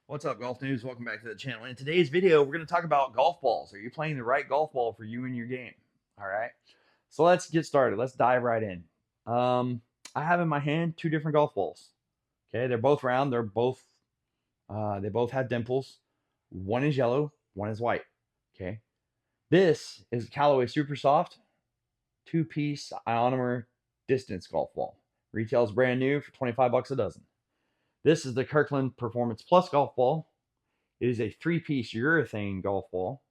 What's up, Golf News? Welcome back to the channel. In today's video, we're going to talk about golf balls. Are you playing the right golf ball for you and your game? All right. So let's get started. Let's dive right in. I have in my hand two different golf balls. Okay, they're both round. They both have dimples. One is yellow. One is white. Okay. This is Callaway Super Soft two-piece ionomer distance golf ball. Retails brand new for 25 bucks a dozen. This is the Kirkland Performance Plus golf ball. It is a three-piece urethane golf ball.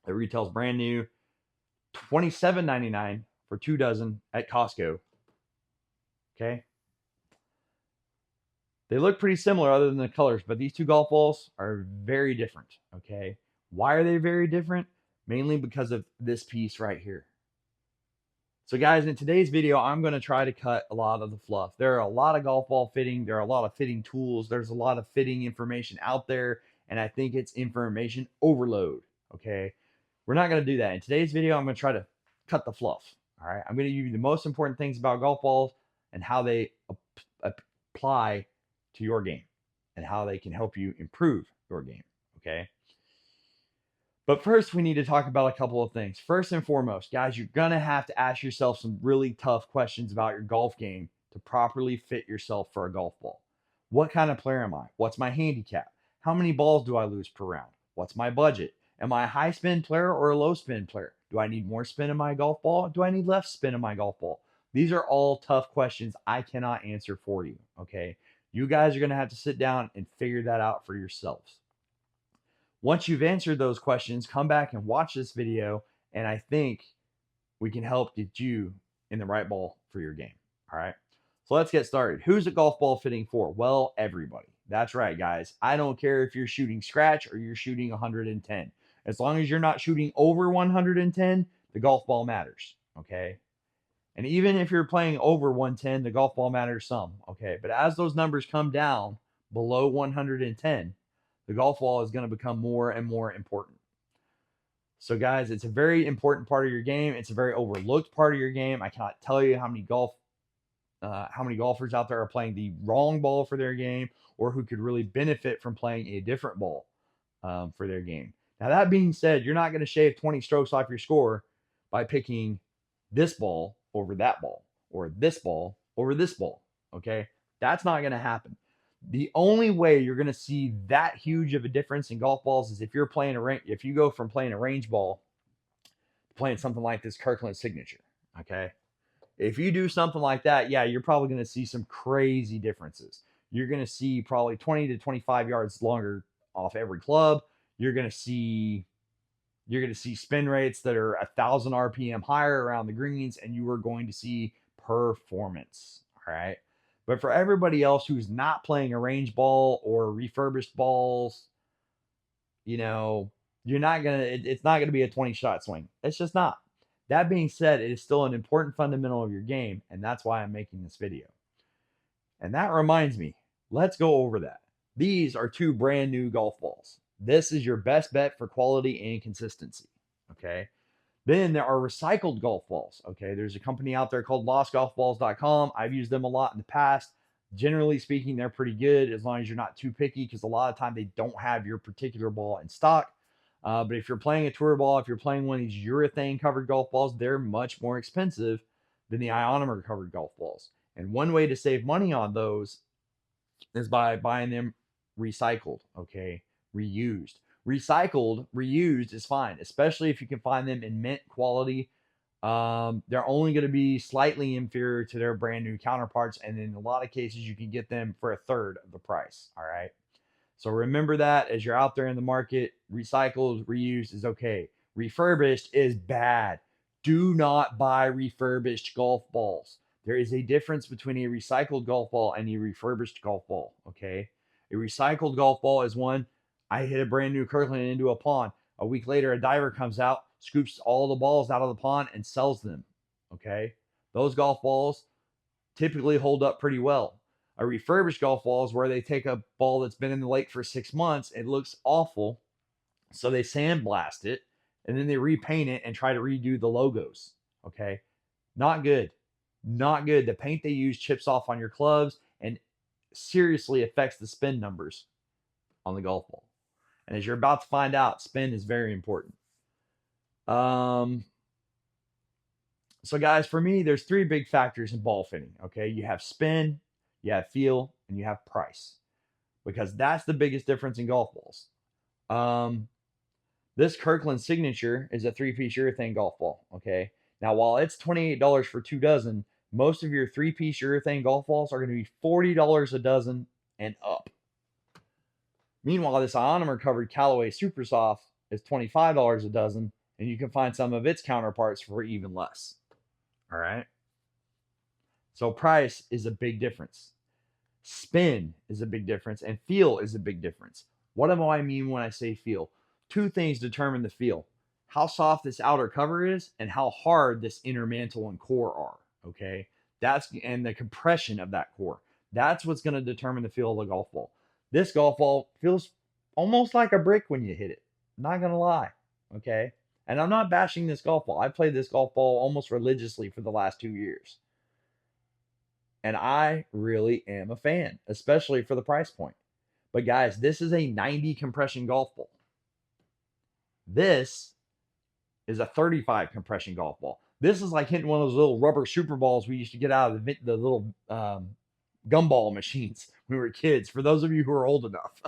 It retails brand new, $27.99 for 2 dozen at Costco. Okay. They look pretty similar other than the colors, but these two golf balls are very different. Okay. Why are they very different? Mainly because of this piece right here. So guys, in today's video, I'm going to try to cut a lot of the fluff. There are a lot of golf ball fitting. There are a lot of fitting tools. There's a lot of fitting information out there. And I think it's information overload. Okay. We're not going to do that. In today's video, I'm going to try to cut the fluff. All right. I'm going to give you the most important things about golf balls and how they apply to your game and how they can help you improve your game. Okay. But first, we need to talk about a couple of things. First and foremost, guys, you're going to have to ask yourself some really tough questions about your golf game to properly fit yourself for a golf ball. What kind of player am I? What's my handicap? How many balls do I lose per round? What's my budget? Am I a high spin player or a low spin player? Do I need more spin in my golf ball? Do I need less spin in my golf ball? These are all tough questions I cannot answer for you, okay? You guys are going to have to sit down and figure that out for yourselves. Once you've answered those questions, come back and watch this video, and I think we can help get you in the right ball for your game. All right. So let's get started. Who's a golf ball fitting for? Well, everybody. That's right, guys. I don't care if you're shooting scratch or you're shooting 110. As long as you're not shooting over 110, the golf ball matters. Okay. And even if you're playing over 110, the golf ball matters some. Okay. But as those numbers come down below 110, the golf ball is going to become more and more important. So guys, it's a very important part of your game. It's a very overlooked part of your game. I cannot tell you how many golfers out there are playing the wrong ball for their game or who could really benefit from playing a different ball for their game. Now, that being said, you're not going to shave 20 strokes off your score by picking this ball over that ball or this ball over this ball. Okay. That's not going to happen. The only way you're going to see that huge of a difference in golf balls is if you're playing if you go from playing a range ball to playing something like this Kirkland Signature. Okay. If you do something like that, yeah, you're probably going to see some crazy differences. You're going to see probably 20 to 25 yards longer off every club. You're going to see spin rates that are 1,000 RPM higher around the greens, and you are going to see performance. All right. But for everybody else who's not playing a range ball or refurbished balls, you're not going to, it's not going to be a 20 shot swing. It's just not. That being said, it is still an important fundamental of your game, and that's why I'm making this video. And that reminds me, let's go over that. These are two brand new golf balls. This is your best bet for quality and consistency. Okay. Then there are recycled golf balls. Okay. There's a company out there called lostgolfballs.com. I've used them a lot in the past. Generally speaking, they're pretty good as long as you're not too picky, because a lot of time they don't have your particular ball in stock. But if you're playing a tour ball, if you're playing one of these urethane covered golf balls, they're much more expensive than the ionomer covered golf balls. And one way to save money on those is by buying them recycled. Okay. Reused. Recycled, reused is fine, especially if you can find them in mint quality. They're only going to be slightly inferior to their brand new counterparts, and in a lot of cases, you can get them for a third of the price. All right. So remember that as you're out there in the market, recycled, reused is okay. Refurbished is bad. Do not buy refurbished golf balls. There is a difference between a recycled golf ball and a refurbished golf ball. Okay. A recycled golf ball is one. I hit a brand new Kirkland into a pond. A week later, a diver comes out, scoops all the balls out of the pond, and sells them. Okay. Those golf balls typically hold up pretty well. A refurbished golf ball is where they take a ball that's been in the lake for 6 months. It looks awful. So they sandblast it and then they repaint it and try to redo the logos. Okay. Not good. Not good. The paint they use chips off on your clubs and seriously affects the spin numbers. on the golf ball. And as you're about to find out, spin is very important. So guys, for me, there's three big factors in ball fitting. Okay, you have spin, you have feel, and you have price, because that's the biggest difference in golf balls. This Kirkland Signature is a 3-piece urethane golf ball. Okay, now while it's $28 for 2 dozen, most of your 3-piece urethane golf balls are going to be $40 a dozen and up. Meanwhile, this ionomer covered Callaway Super Soft is $25 a dozen, and you can find some of its counterparts for even less. All right. So price is a big difference. Spin is a big difference, and feel is a big difference. What do I mean when I say feel? Two things determine the feel: how soft this outer cover is, and how hard this inner mantle and core are. Okay, and the compression of that core. That's what's going to determine the feel of the golf ball. This golf ball feels almost like a brick when you hit it. Not gonna lie. Okay, and I'm not bashing this golf ball. I played this golf ball almost religiously for the last 2 years. And I really am a fan, especially for the price point. But guys, this is a 90 compression golf ball. This is a 35 compression golf ball. This is like hitting one of those little rubber super balls we used to get out of the little gumball machines when we were kids. For those of you who are old enough,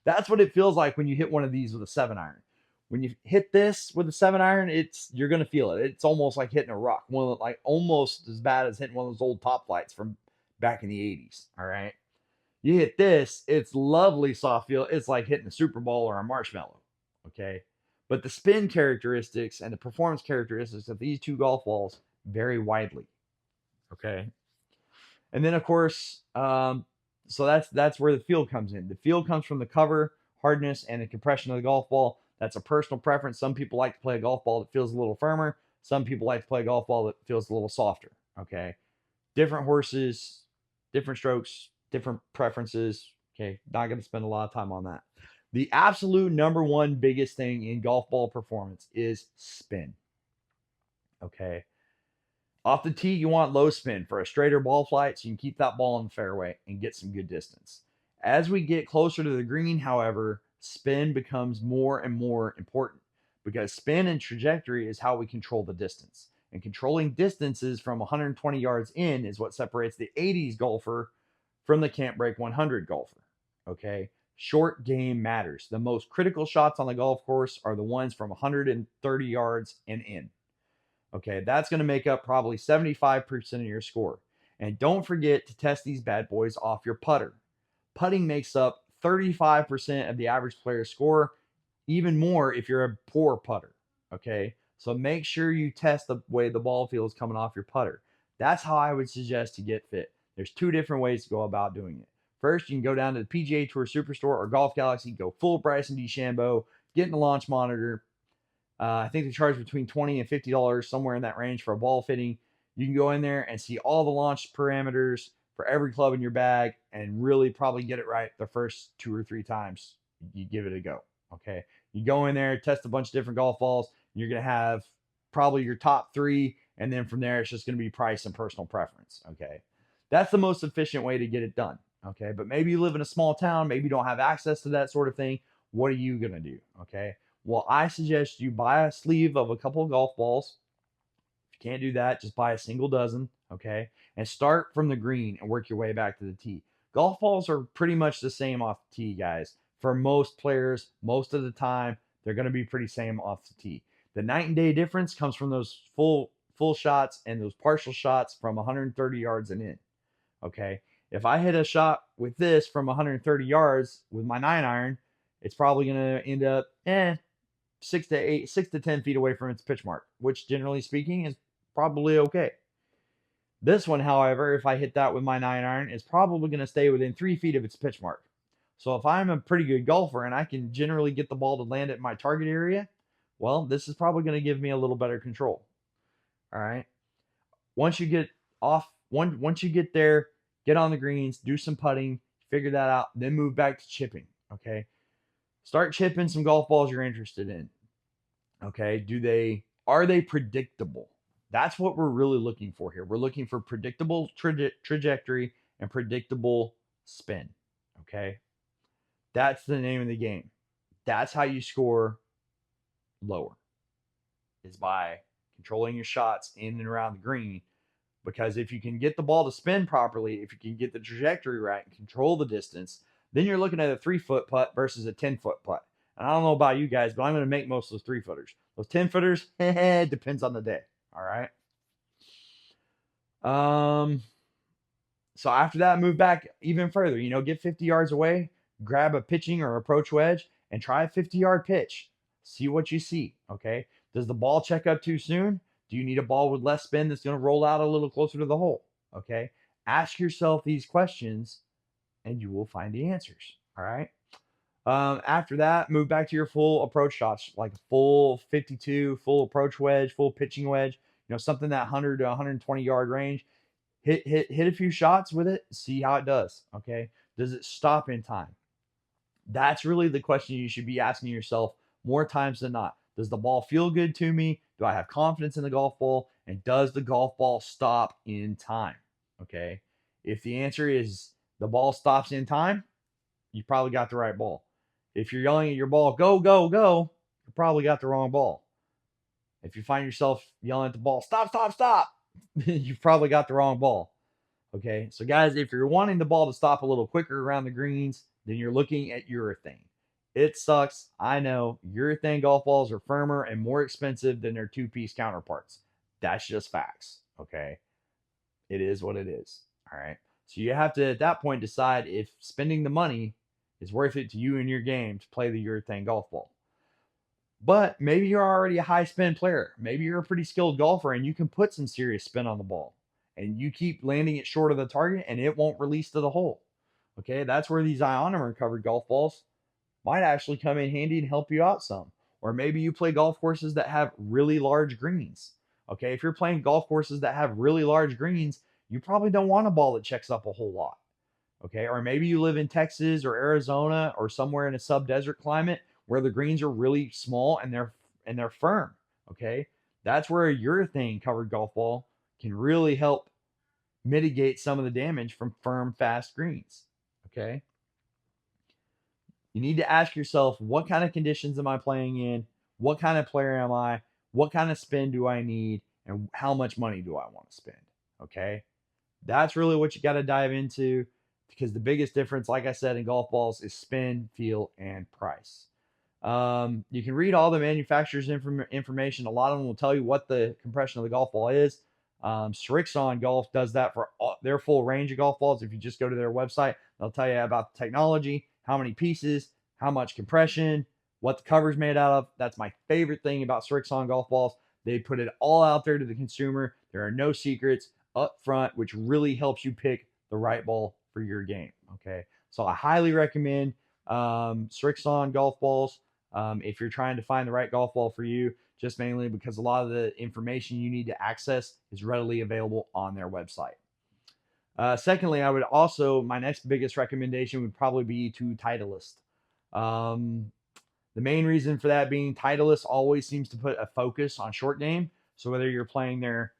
that's what it feels like when you hit one of these with a 7-iron. When you hit this with a 7-iron, you're gonna feel it. It's almost like hitting a rock. Like almost as bad as hitting one of those old top flights from back in the 80s. All right. You hit this, it's lovely soft feel. It's like hitting a Super Bowl or a marshmallow. Okay. But the spin characteristics and the performance characteristics of these two golf balls vary widely. Okay. And then of course, so that's where the feel comes in. The feel comes from the cover, hardness, and the compression of the golf ball. That's a personal preference. Some people like to play a golf ball that feels a little firmer. Some people like to play a golf ball that feels a little softer. Okay. Different horses, different strokes, different preferences. Okay. Not going to spend a lot of time on that. The absolute number one biggest thing in golf ball performance is spin. Okay. Off the tee, you want low spin for a straighter ball flight so you can keep that ball in the fairway and get some good distance. As we get closer to the green, however, spin becomes more and more important, because spin and trajectory is how we control the distance. And controlling distances from 120 yards in is what separates the 80s golfer from the Can't Break 100 golfer. Okay? Short game matters. The most critical shots on the golf course are the ones from 130 yards and in. Okay, that's going to make up probably 75% of your score. And don't forget to test these bad boys off your putter. Putting makes up 35% of the average player's score, even more if you're a poor putter. Okay, so make sure you test the way the ball feels coming off your putter. That's how I would suggest to get fit. There's two different ways to go about doing it. First, you can go down to the PGA Tour Superstore or Golf Galaxy, go full Bryson DeChambeau, get in the launch monitor. I think they charge between $20 and $50, somewhere in that range, for a ball fitting. You can go in there and see all the launch parameters for every club in your bag and really probably get it right the first 2 or 3 times you give it a go. Okay. You go in there, test a bunch of different golf balls. You're going to have probably your top 3. And then from there, it's just going to be price and personal preference. Okay. That's the most efficient way to get it done. Okay. But maybe you live in a small town. Maybe you don't have access to that sort of thing. What are you going to do? Okay. Well, I suggest you buy a sleeve of a couple of golf balls. If you can't do that, just buy a single dozen, okay? And start from the green and work your way back to the tee. Golf balls are pretty much the same off the tee, guys. For most players, most of the time, they're going to be pretty same off the tee. The night and day difference comes from those full shots and those partial shots from 130 yards and in, okay? If I hit a shot with this from 130 yards with my 9-iron, it's probably going to end up 6 to 10 feet away from its pitch mark, which generally speaking is probably okay. This one, however, if I hit that with my 9-iron, is probably going to stay within 3 feet of its pitch mark. So if I'm a pretty good golfer and I can generally get the ball to land at my target area, well, this is probably going to give me a little better control. All right. Once you get there, get on the greens, do some putting, figure that out, then move back to chipping. Okay. Start chipping some golf balls you're interested in. Okay. Are they predictable? That's what we're really looking for here. We're looking for predictable trajectory and predictable spin. Okay. That's the name of the game. That's how you score lower, is by controlling your shots in and around the green. Because if you can get the ball to spin properly, if you can get the trajectory right and control the distance, then you're looking at a 3-foot putt versus a 10-foot putt. And I don't know about you guys, but I'm going to make most of those 3-footers. Those 10-footers, depends on the day. All right. So after that, move back even further. Get 50 yards away, grab a pitching or approach wedge, and try a 50-yard pitch. See what you see. Okay. Does the ball check up too soon? Do you need a ball with less spin that's going to roll out a little closer to the hole? Okay. Ask yourself these questions and you will find the answers. All right. After that, move back to your full approach shots, like a full 52, full approach wedge, full pitching wedge, something that 100 to 120 yard range. Hit a few shots with it, see how it does. Okay. Does it stop in time? That's really the question you should be asking yourself more times than not. Does the ball feel good to me? Do I have confidence in the golf ball? And does the golf ball stop in time? Okay. If the answer is the ball stops in time, you probably got the right ball. If you're yelling at your ball, go, go, go, you probably got the wrong ball. If you find yourself yelling at the ball, stop, stop, stop, you've probably got the wrong ball. Okay. So, guys, if you're wanting the ball to stop a little quicker around the greens, then you're looking at urethane. It sucks. I know urethane golf balls are firmer and more expensive than their 2-piece counterparts. That's just facts. Okay. It is what it is. All right. So you have to, at that point, decide if spending the money is worth it to you and your game to play the urethane golf ball. But maybe you're already a high spin player. Maybe you're a pretty skilled golfer and you can put some serious spin on the ball. And you keep landing it short of the target and it won't release to the hole. Okay, that's where these ionomer covered golf balls might actually come in handy and help you out some. Or maybe you play golf courses that have really large greens. Okay, if you're playing golf courses that have really large greens, you probably don't want a ball that checks up a whole lot. Okay, or maybe you live in Texas or Arizona or somewhere in a sub-desert climate where the greens are really small and they're firm. Okay, that's where a urethane covered golf ball can really help mitigate some of the damage from firm, fast greens. Okay, you need to ask yourself, what kind of conditions am I playing in? What kind of player am I? What kind of spin do I need? And how much money do I want to spend? Okay, that's really what you got to dive into, because the biggest difference, like I said, in golf balls is spin, feel, and price. You can read all the manufacturer's information. A lot of them will tell you what the compression of the golf ball is. Srixon Golf does that for their full range of golf balls. If you just go to their website, they'll tell you about the technology, how many pieces, how much compression, what the cover's made out of. That's my favorite thing about Srixon golf balls. They put it all out there to the consumer. There are no secrets up front, which really helps you pick the right ball for your game. Okay, so I highly recommend Srixon golf balls if you're trying to find the right golf ball for you, just mainly because a lot of the information you need to access is readily available on their website. Secondly, I would also, my next biggest recommendation would probably be to Titleist. The main reason for that being Titleist always seems to put a focus on short game. So whether you're playing their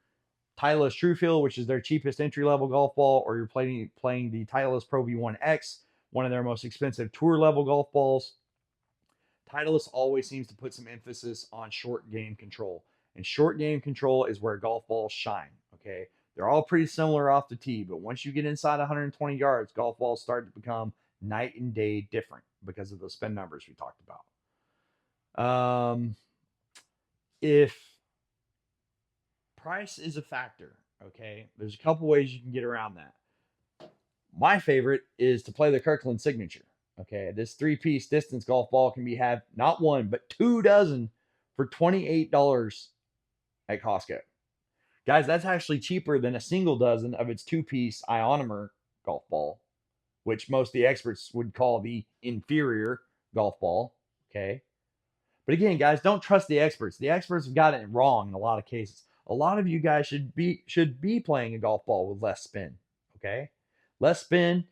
Titleist TrueFeel, which is their cheapest entry-level golf ball, or you're playing the Titleist Pro V1X, one of their most expensive tour-level golf balls, Titleist always seems to put some emphasis on short game control. And short game control is where golf balls shine. Okay, they're all pretty similar off the tee, but once you get inside 120 yards, golf balls start to become night and day different because of the spin numbers we talked about. If price is a factor, okay, there's a couple ways you can get around that. My favorite is to play the Kirkland Signature. Okay, this 3-piece distance golf ball can be had not one but 2 dozen for $28 at Costco. Guys, that's actually cheaper than a single dozen of its 2-piece ionomer golf ball, which most of the experts would call the inferior golf ball. Okay, but again, guys, don't trust the experts. The experts have got it wrong in a lot of cases. A lot of you guys should be playing a golf ball with less spin. Okay, less spin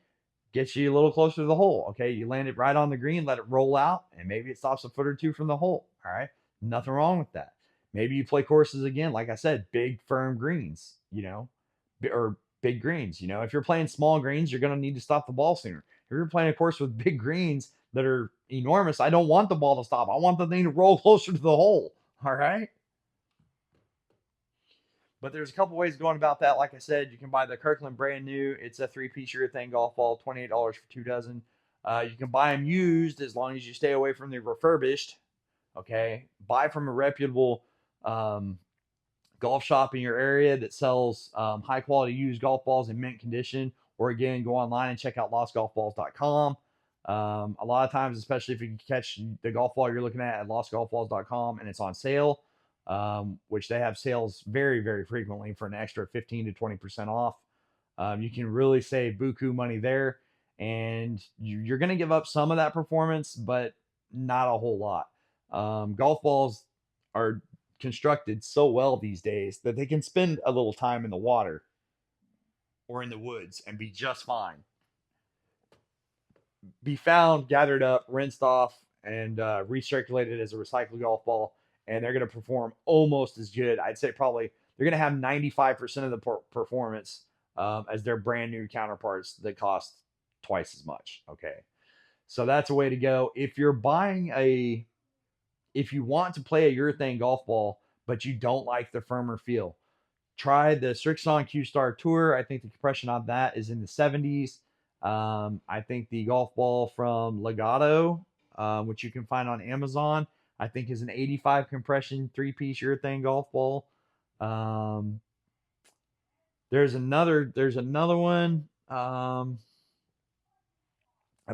gets you a little closer to the hole. Okay, you land it right on the green, let it roll out, and maybe it stops a foot or two from the hole. All right, nothing wrong with that. Maybe you play courses again, like I said, big firm greens, or big greens. If you're playing small greens, you're going to need to stop the ball sooner. If you're playing a course with big greens, that are enormous, I don't want the ball to stop. I want the thing to roll closer to the hole. All right. But there's a couple ways going about that. Like I said, you can buy the Kirkland brand new. It's a 3-piece urethane golf ball, $28 for 2 dozen. You can buy them used as long as you stay away from the refurbished. Okay. Buy from a reputable golf shop in your area that sells high quality used golf balls in mint condition. Or again, go online and check out lostgolfballs.com. A lot of times, especially if you can catch the golf ball you're looking at lostgolfballs.com and it's on sale, which they have sales very, very frequently for an extra 15 to 20% off. You can really save buku money there, and you're going to give up some of that performance, but not a whole lot. Golf balls are constructed so well these days that they can spend a little time in the water or in the woods and be just fine. Be found, gathered up, rinsed off, and recirculated as a recycled golf ball, and they're going to perform almost as good. I'd say probably they're going to have 95% of the performance as their brand new counterparts that cost twice as much. Okay, so that's a way to go. If you want to play a urethane golf ball, but you don't like the firmer feel, try the Strixon Q Star Tour. I think the compression on that is in the 70s. I think the golf ball from Legato, which you can find on Amazon, I think is an 85 compression 3-piece urethane golf ball. There's another one. I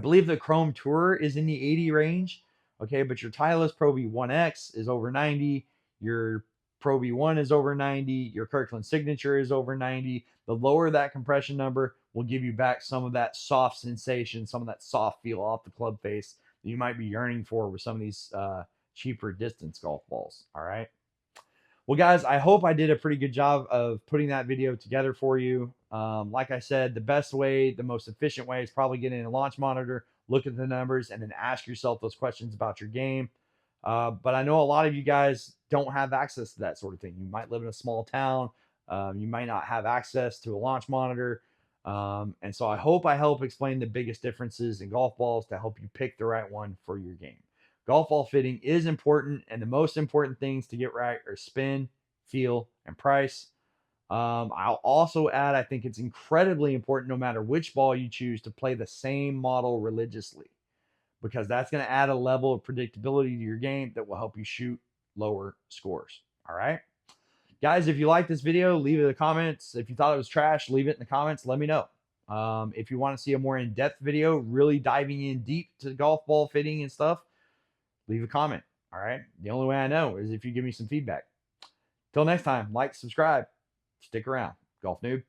believe the Chrome Tour is in the 80 range. Okay, but your Titleist Pro V1X is over 90. Your Pro V1 is over 90. Your Kirkland Signature is over 90. The lower that compression number will give you back some of that soft sensation, some of that soft feel off the club face that you might be yearning for with some of these cheaper distance golf balls. All right. Well, guys, I hope I did a pretty good job of putting that video together for you. Like I said, the best way, the most efficient way is probably getting a launch monitor, look at the numbers, and then ask yourself those questions about your game. But I know a lot of you guys don't have access to that sort of thing. You might live in a small town. You might not have access to a launch monitor. And so I hope I help explain the biggest differences in golf balls to help you pick the right one for your game. Golf ball fitting is important, and the most important things to get right are spin, feel, and price. I'll also add, I think it's incredibly important no matter which ball you choose to play the same model religiously, because that's going to add a level of predictability to your game that will help you shoot lower scores. All right. Guys, if you like this video, leave it in the comments. If you thought it was trash, leave it in the comments. Let me know. If you want to see a more in-depth video, really diving in deep to golf ball fitting and stuff, leave a comment. All right. The only way I know is if you give me some feedback. Till next time, like, subscribe, stick around. Golf Noob.